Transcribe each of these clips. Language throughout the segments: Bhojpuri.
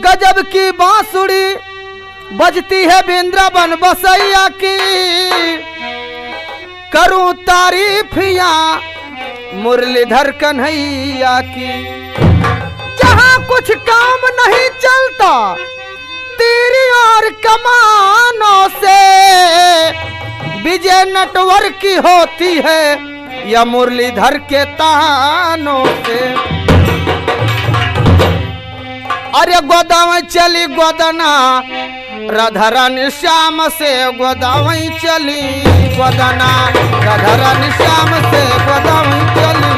गजब की बांसुरी बजती है वृंदावन बसैया की। करूं तारीफिया मुरलीधर कन्हैया की। जहां कुछ काम नहीं चलता तेरी और कमानों से, विजय नटवर की होती है या मुरलीधर के तानों से। अरे गोदावई चली गोदना राधा रानी श्याम से, गोदावई चली गोदना राधा रानी श्याम से, गोदावई चली।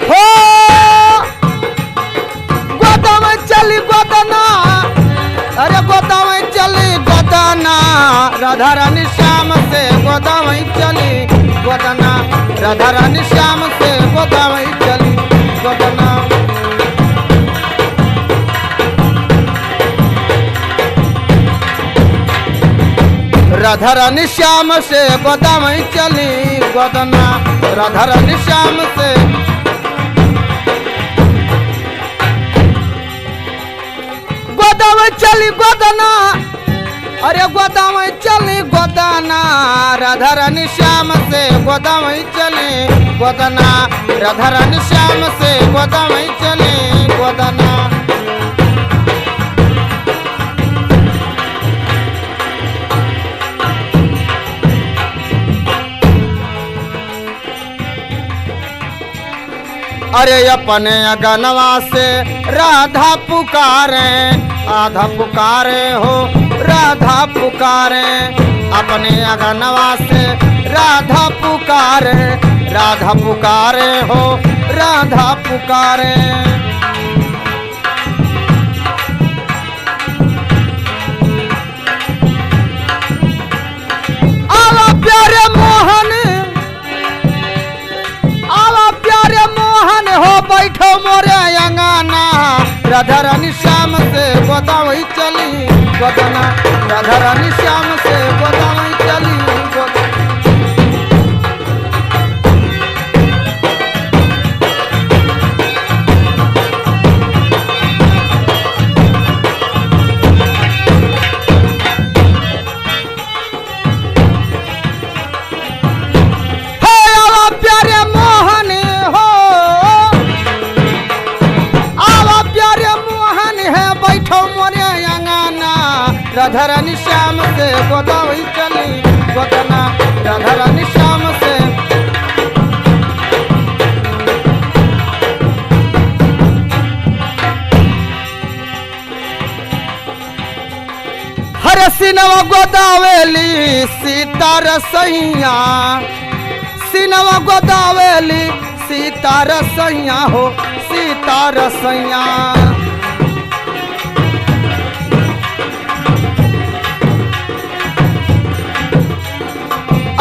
हो गोदावई चली गोदना, अरे गोदावई चली गोदना राधा रानी श्याम से, गोदावई चली गोदना राधा रानी श्याम से, गोदावई चली गोदना। राधा रानी श्याम से गोदावई चली गोदना राधा रानी श्याम से। गोदावई चली गोदना, अरे गोदावई चली गोदना राधा रानी श्याम से, गोदावई चली गोदना राधा रानी श्याम से, गोदावई चली गोदना। अरे अपने अगनवा से राधा पुकारे, आधा पुकारे हो राधा पुकारे। अपने अगनवा से राधा पुकारे, राधा पुकारे हो राधा पुकारे। आवा प्यारे मोहन, आवा प्यारे मोहन हो बैठो मोरे अंगना। राधा रानी श्याम से गोदावई चली गोदना राधा रानी श्याम से, गोदावई चली गोदना। राधा रानी श्याम से गोदावई चली गोदना राधा रानी श्याम से। हरे सिनवा गोदावेली सीता रसैया, सिनवा गोदावेली सीता रसैया हो सीता रसैया।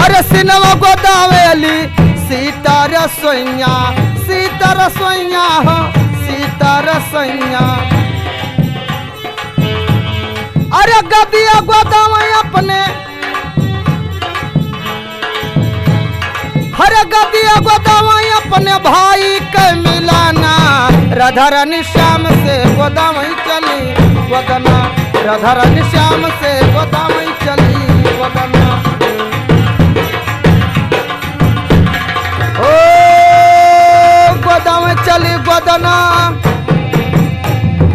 अरे सिनवा गोदावेली सीता रसोइया, सीता रसोइया हो सीता रसोइया। अरे गदिया गोदावई अपने, हरे गदिया गोदावई अपने भाई के मिलाना। राधा रानी श्याम से गोदावई चली गोदना राधा रानी श्याम से, गोदावई चली गोदना। ओ गोदावई चली गोदना,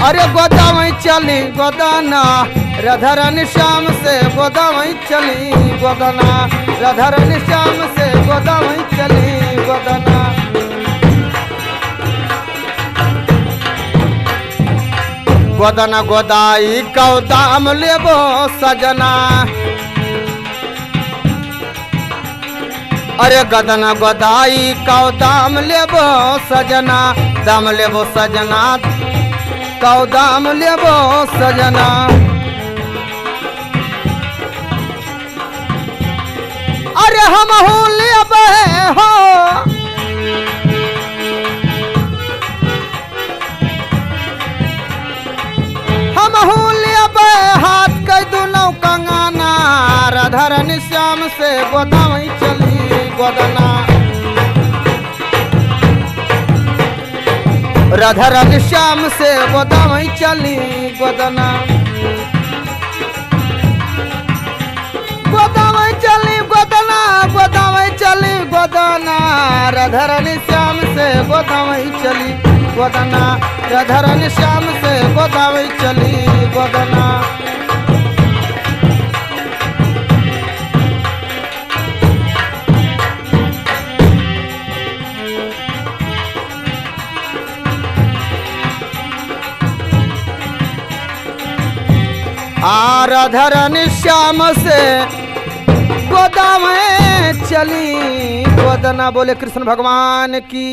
अरे गोदावई चली गोदना राधा रानी श्याम से, गोदावई चली गोदना राधा रानी श्याम से, गोदावई चली गोदना। गोदना गोदाई कौ दाम लेबो सजना, अरे गदना गोदाई कौ दाम लेबो सजना, दाम लेबो सजना कौ दाम लेबो सजना। अरे हम हो लेबे हो, हम हो लेबे हाथ के दुनों कंगना। राधा रानी श्याम से गोदावई चली गोद गोदना राधा रानी श्याम से गोदावई चली गोदना गोदावई चली गोदना गोदावई चली गोदना राधा रानी श्याम से गोदावई चली गोदना राधा रानी श्याम से गोदावई चली गोदना राधा रानी श्याम से गोदा में चली गोदना। बोले कृष्ण भगवान की।